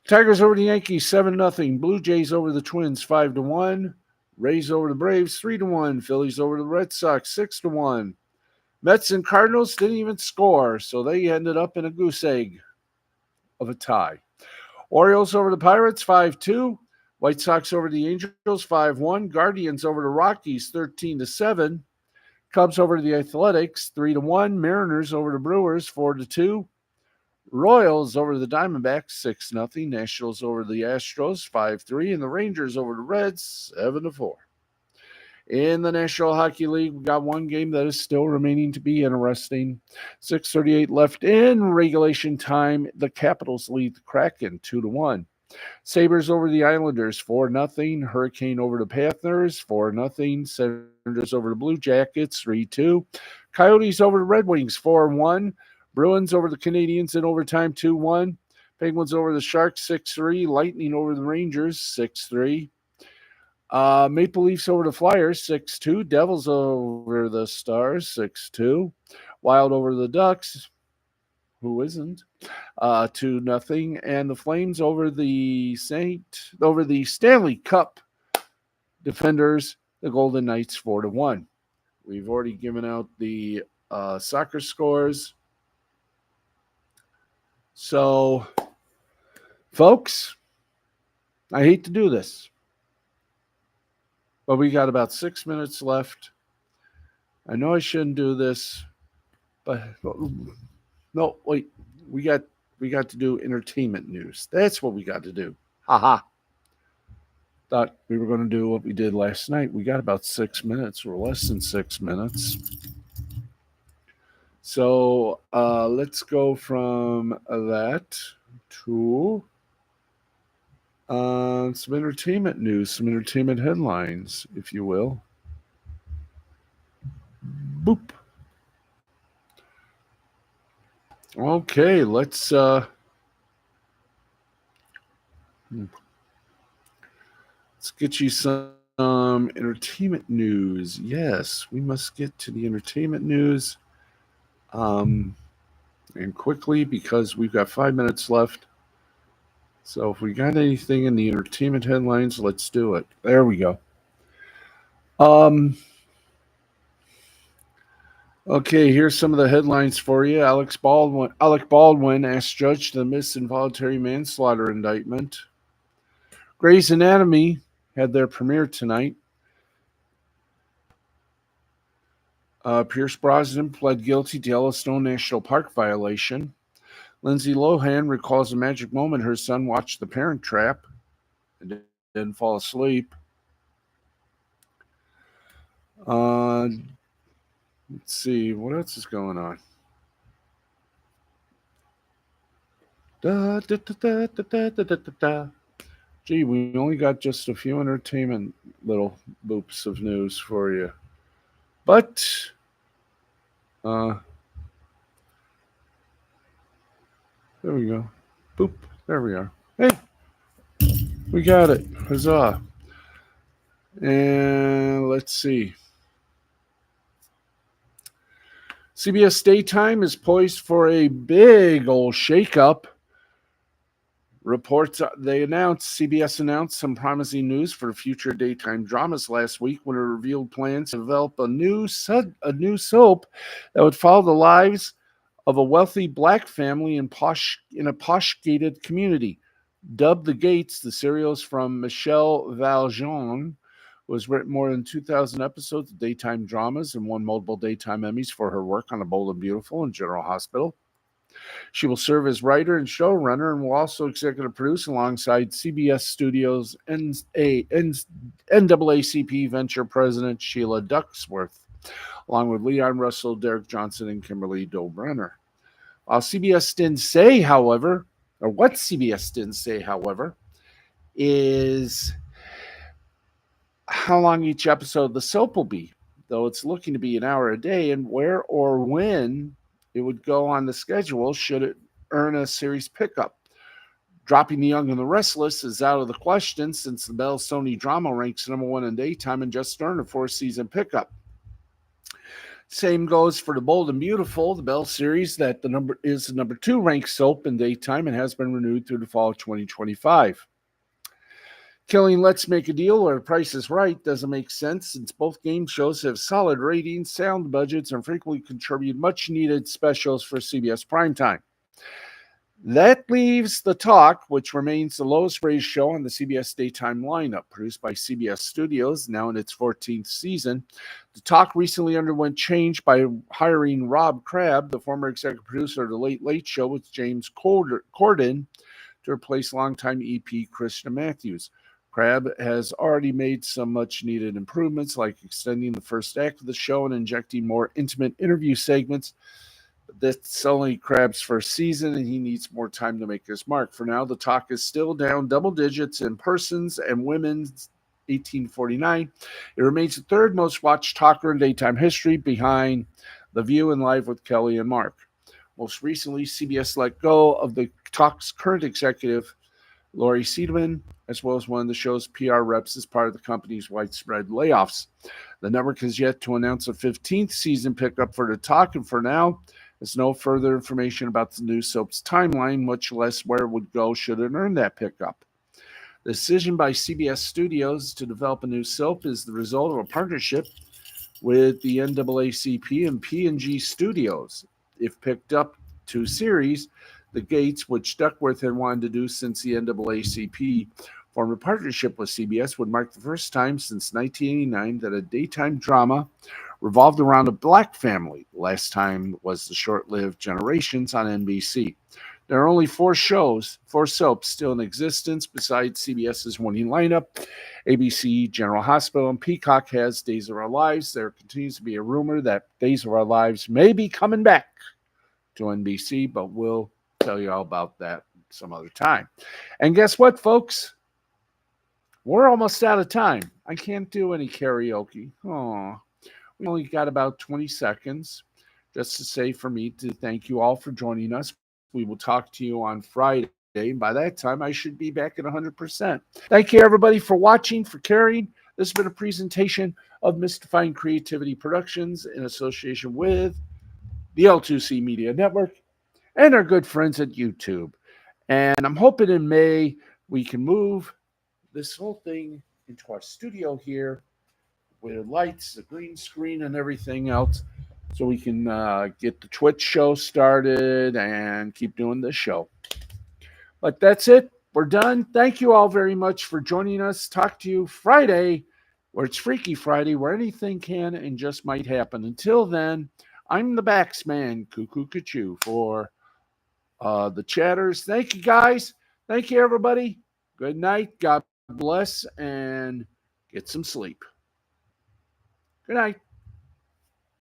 Tigers over the Yankees 7-0. Blue Jays over the Twins 5-1. Rays over the Braves 3-1. Phillies over the Red Sox 6-1. Mets and Cardinals didn't even score, so they ended up in a goose egg of a tie. Orioles over the Pirates 5-2. White Sox over the Angels 5-1. Guardians over the Rockies 13-7. Cubs over the Athletics 3-1. Mariners over the Brewers 4-2. Royals over the Diamondbacks 6-0. Nationals over the Astros 5-3. And the Rangers over the Reds 7-4. In the National Hockey League, we've got one game that is still remaining to be interesting. 6:38 left in regulation time. The Capitals lead the Kraken 2-1. Sabres over the Islanders 4-0. Hurricane over the Panthers 4-0. Senators over the Blue Jackets 3-2. Coyotes over the Red Wings 4-1. Bruins over the Canadiens in overtime 2-1. Penguins over the Sharks 6-3. Lightning over the Rangers 6-3. Maple Leafs over the Flyers, 6-2. Devils over the Stars, 6-2. Wild over the Ducks, who isn't, 2-0. And the Flames over the Stanley Cup defenders, the Golden Knights, 4-1. We've already given out the soccer scores. So, folks, I hate to do this, but we got about 6 minutes left. I know I shouldn't do this, but no, wait. We got to do entertainment news. That's what we got to do. Ha. thought we were going to do what we did last night. We got about 6 minutes or less than 6 minutes. So let's go from that to some entertainment news, some entertainment headlines, if you will. Boop. Okay, let's get you some entertainment news. Yes, we must get to the entertainment news. And quickly, because we've got 5 minutes left. So if we got anything in the entertainment headlines, let's do it. There we go. Okay, here's some of the headlines for you. Alec Baldwin asked judge to dismiss involuntary manslaughter indictment. Grey's Anatomy had their premiere tonight. Pierce Brosnan pled guilty to Yellowstone National Park violation. Lindsay Lohan recalls a magic moment her son watched The Parent Trap and didn't fall asleep. Let's see, what else is going on? Gee, we only got just a few entertainment little boops of news for you. But, there we go. Boop, there we are. Hey, we got it. Huzzah. And let's see. CBS Daytime is poised for a big old shakeup. Reports CBS announced some promising news for future daytime dramas last week when it revealed plans to develop a new soap that would follow the lives of a wealthy black family in a posh gated community. Dubbed The Gates, the serials from Michelle Valjean was written more than 2,000 episodes of daytime dramas and won multiple daytime Emmys for her work on A Bold and Beautiful and General Hospital. She will serve as writer and showrunner and will also executive produce alongside CBS Studios NAACP venture president Sheila Ducksworth, along with Leon Russell, Derek Johnson, and Kimberly Dobrenner. While CBS didn't say, however, or what CBS didn't say, however, is how long each episode of the soap will be, though it's looking to be an hour a day, and where or when it would go on the schedule should it earn a series pickup. Dropping The Young and the Restless is out of the question since the Bell Sony drama ranks number one in daytime and just earned a 4-season pickup. Same goes for The Bold and Beautiful, the Bell series that the number 2 ranked soap in daytime and has been renewed through the fall of 2025. Killing Let's Make a Deal or Price is Right doesn't make sense since both game shows have solid ratings, sound budgets, and frequently contribute much-needed specials for CBS primetime. That leaves The Talk, which remains the lowest-rated show on the CBS daytime lineup. Produced by CBS Studios, now in its 14th season, The Talk recently underwent change by hiring Rob Crabb, the former executive producer of The Late Late Show with James Corden, to replace longtime EP Christian Matthews. Crabb has already made some much-needed improvements, like extending the first act of the show and injecting more intimate interview segments. But that's only Crabb's first season, and he needs more time to make his mark. For now, The Talk is still down double digits in persons and women's 1849. It remains the third most watched talker in daytime history, behind The View and Live with Kelly and Mark. Most recently, CBS let go of The Talk's current executive, Lori Seidman, as well as one of the show's PR reps as part of the company's widespread layoffs. The network has yet to announce a 15th season pickup for The Talk, and for now, there's no further information about the new soap's timeline, much less where it would go should it earn that pickup. The decision by CBS Studios to develop a new soap is the result of a partnership with the NAACP and P&G Studios. If picked up to series, The Gates, which Duckworth had wanted to do since the NAACP formed a partnership with CBS, would mark the first time since 1989 that a daytime drama revolved around a black family. Last time was the short-lived Generations on NBC. There are only 4 soaps still in existence besides CBS's winning lineup. ABC, General Hospital, and Peacock has Days of Our Lives. There continues to be a rumor that Days of Our Lives may be coming back to NBC, but we'll tell you all about that some other time. And guess what, folks? We're almost out of time. I can't do any karaoke. Oh, we only got about 20 seconds just to say for me to thank you all for joining us. We will talk to you on Friday. By that time, I should be back at 100%. Thank you, everybody, for watching, for caring. This has been a presentation of Mystifying Creativity Productions in association with the L2C Media Network and our good friends at YouTube. And I'm hoping in May we can move this whole thing into our studio here with lights, the green screen, and everything else, so we can get the Twitch show started and keep doing this show. But that's it. We're done. Thank you all very much for joining us. Talk to you Friday, where it's Freaky Friday, where anything can and just might happen. Until then, I'm the Baxman, Cuckoo Cachoo, for the chatters. Thank you, guys. Thank you, everybody. Good night. God bless, and get some sleep. Good night.